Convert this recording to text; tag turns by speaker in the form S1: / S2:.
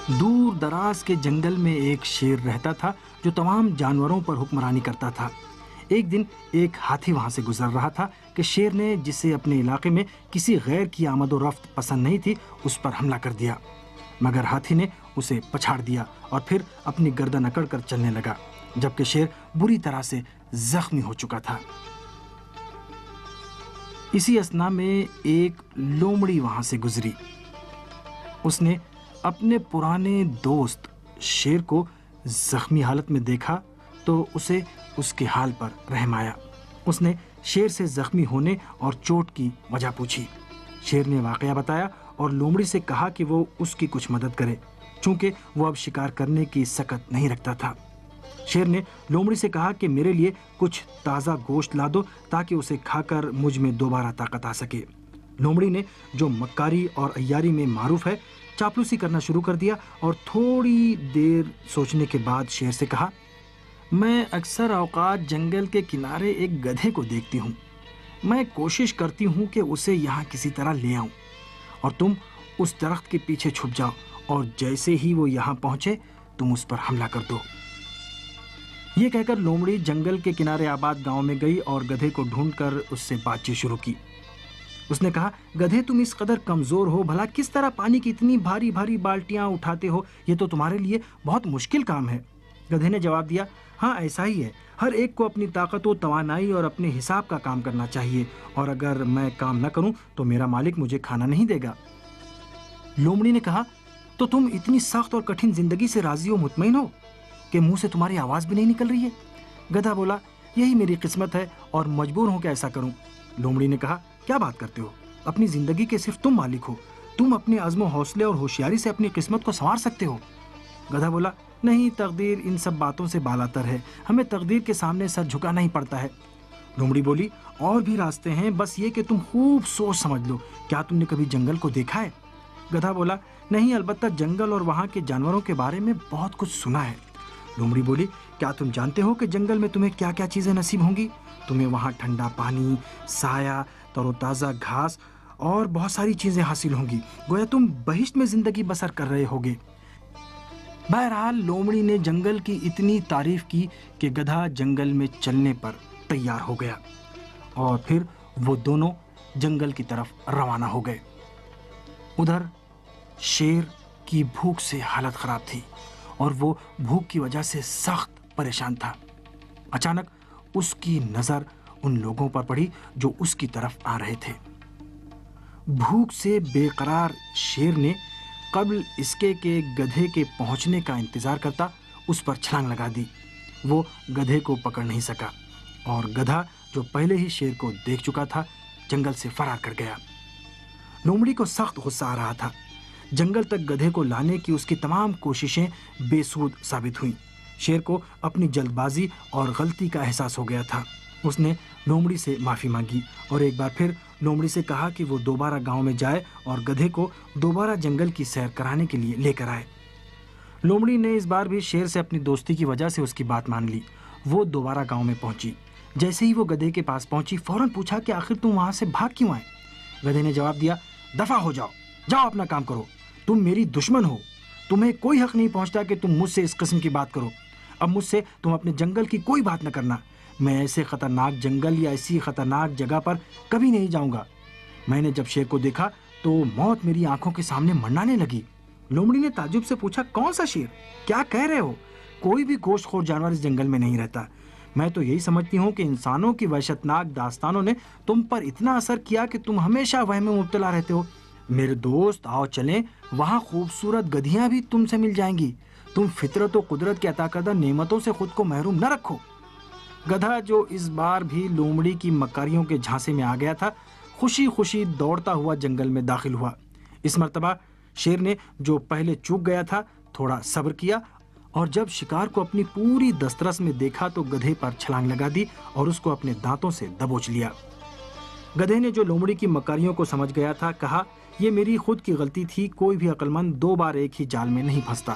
S1: دور دراز کے جنگل میں ایک شیر رہتا تھا جو تمام جانوروں پر حکمرانی کرتا تھا۔ ایک دن ایک ہاتھی وہاں سے گزر رہا تھا کہ شیر نے، جسے اپنے علاقے میں کسی غیر کی آمد و رفت پسند نہیں تھی، اس پر حملہ کر دیا، مگر ہاتھی نے اسے پچھاڑ دیا اور پھر اپنی گردن اکڑ کر چلنے لگا، جبکہ شیر بری طرح سے زخمی ہو چکا تھا۔ اسی اثنا میں ایک لومڑی وہاں سے گزری۔ اس نے اپنے پرانے دوست شیر کو زخمی حالت میں دیکھا تو اسے اس کے حال پر رحم آیا۔ اس نے شیر سے زخمی ہونے اور چوٹ کی وجہ پوچھی۔ شیر نے واقعہ بتایا اور لومڑی سے کہا کہ وہ اس کی کچھ مدد کرے، چونکہ وہ اب شکار کرنے کی سکت نہیں رکھتا تھا۔ شیر نے لومڑی سے کہا کہ میرے لیے کچھ تازہ گوشت لا دو تاکہ اسے کھا کر مجھ میں دوبارہ طاقت آ سکے۔ لومڑی نے، جو مکاری اور عیاری میں معروف ہے، چاپلوسی کرنا شروع کر دیا اور تھوڑی دیر سوچنے کے بعد شیر سے کہا، میں اکثر اوقات جنگل کے کنارے ایک گدھے کو دیکھتی ہوں۔ میں کوشش کرتی ہوں کہ اسے یہاں کسی طرح لے آؤں، اور تم اس درخت کے پیچھے چھپ جاؤ اور جیسے ہی وہ یہاں پہنچے تم اس پر حملہ کر دو۔ یہ کہہ کر لومڑی جنگل کے کنارے آباد گاؤں میں گئی اور گدھے کو ڈھونڈ کر اس سے بات چیت شروع کی۔ اس نے کہا، گدھے تم اس قدر کمزور ہو، بھلا کس طرح پانی کی اتنی بھاری بھاری بالٹیاں اٹھاتے ہو؟ یہ تو تمہارے لیے بہت مشکل کام ہے۔ گدھے نے جواب دیا، ہاں ایسا ہی ہے، ہر ایک کو اپنی طاقت و توانائی اور اپنے حساب کا کام کرنا چاہیے، اور اگر میں کام نہ کروں تو میرا مالک مجھے کھانا نہیں دے گا۔ لومڑی نے کہا، تو تم اتنی سخت اور کٹھن زندگی سے راضی و مطمئن ہو کہ منہ سے تمہاری آواز بھی نہیں نکل رہی ہے؟ گدھا بولا، یہی میری قسمت ہے اور مجبور ہوں کہ ایسا کروں۔ لومڑی نے کہا، کیا بات کرتے ہو؟ اپنی زندگی کے صرف تم مالک ہو، تم اپنے عزم و حوصلے اور ہوشیاری سے اپنی قسمت کو سنوار سکتے ہو۔ گدھا بولا، نہیں، تقدیر ان سب باتوں سے بالاتر ہے، ہمیں تقدیر کے سامنے سر جھکانا ہی پڑتا ہے۔ لومڑی بولی، اور بھی راستے ہیں، بس یہ کہ تم خوب سوچ سمجھ لو۔ کیا تم نے کبھی جنگل کو دیکھا ہے؟ گدھا بولا، نہیں، البتہ جنگل اور وہاں کے جانوروں کے بارے میں بہت کچھ سنا ہے۔ لومڑی بولی، کیا تم جانتے ہو کہ جنگل میں تمہیں کیا کیا چیزیں نصیب ہوں گی؟ تمہیں وہاں ٹھنڈا پانی، سایہ، تر و تازہ گھاس اور بہت ساری چیزیں حاصل ہوں گی، گویا تم بہشت میں زندگی بسر کر رہے ہوگے۔ بہرحال لومڑی نے جنگل کی اتنی تعریف کی کہ گدھا جنگل میں چلنے پر تیار ہو گیا، اور پھر وہ دونوں جنگل کی طرف روانہ ہو گئے۔ ادھر شیر کی بھوک سے حالت خراب تھی اور وہ بھوک کی وجہ سے سخت پریشان تھا۔ اچانک اس کی نظر ان لوگوں پر پڑی جو اس کی طرف آ رہے تھے۔ بھوک سے بے قرار شیر نے قبل اس کے کہ گدھے کے پہنچنے کا انتظار کرتا اس پر چھلانگ لگا دی۔ وہ گدھے کو پکڑ نہیں سکا اور گدھا، جو پہلے ہی شیر کو دیکھ چکا تھا، جنگل سے فرار کر گیا۔ لومڑی کو سخت غصہ آ رہا تھا۔ جنگل تک گدھے کو لانے کی اس کی تمام کوششیں بے سود ثابت ہوئیں۔ شیر کو اپنی جلد بازی اور غلطی کا احساس ہو گیا تھا۔ اس نے لومڑی سے معافی مانگی اور ایک بار پھر لومڑی سے کہا کہ وہ دوبارہ گاؤں میں جائے اور گدھے کو دوبارہ جنگل کی سیر کرانے کے لیے لے کر آئے۔ لومڑی نے اس بار بھی شیر سے اپنی دوستی کی وجہ سے اس کی بات مان لی۔ وہ دوبارہ گاؤں میں پہنچی۔ جیسے ہی وہ گدھے کے پاس پہنچی، فوراً پوچھا کہ آخر تم وہاں سے بھاگ کیوں آئے؟ گدھے نے جواب دیا، دفع ہو جاؤ، جاؤ اپنا کام کرو، تم میری دشمن ہو، تمہیں کوئی حق نہیں پہنچتا کہ تم مجھ سے اس قسم کی بات کرو۔ اب مجھ سے تم اپنے جنگل کی کوئی بات نہ کرنا، میں ایسے خطرناک جنگل یا ایسی خطرناک جگہ پر کبھی نہیں جاؤں گا۔ میں نے جب شیر کو دیکھا تو موت میری آنکھوں کے سامنے منڈانے لگی۔ لومڑی نے تعجب سے پوچھا، کون سا شیر؟ کیا کہہ رہے ہو؟ کوئی بھی گوشت خور جانور اس جنگل میں نہیں رہتا۔ میں تو یہی سمجھتی ہوں کہ انسانوں کی وحشتناک داستانوں نے تم پر اتنا اثر کیا کہ تم ہمیشہ وہم میں مبتلا رہتے ہو۔ میرے دوست، آؤ چلیں، وہاں خوبصورت گدھیاں بھی تم سے مل جائیں گی۔ تم فطرت و قدرت کے عطا کردہ نعمتوں سے خود کو محروم نہ رکھو۔ گدھا، جو اس بار بھی لومڑی کی مکاریوں کے جھانسے میں آ گیا تھا، خوشی خوشی دوڑتا ہوا جنگل میں داخل ہوا۔ اس مرتبہ شیر نے، جو پہلے چوک گیا تھا، تھوڑا صبر کیا اور جب شکار کو اپنی پوری دسترس میں دیکھا تو گدھے پر چھلانگ لگا دی اور اس کو اپنے دانتوں سے دبوچ لیا۔ گدھے نے، جو لومڑی کی مکاریوں کو سمجھ گیا تھا، کہا، یہ میری خود کی غلطی تھی، کوئی بھی عقل مند دو بار ایک ہی جال میں نہیں پھنستا۔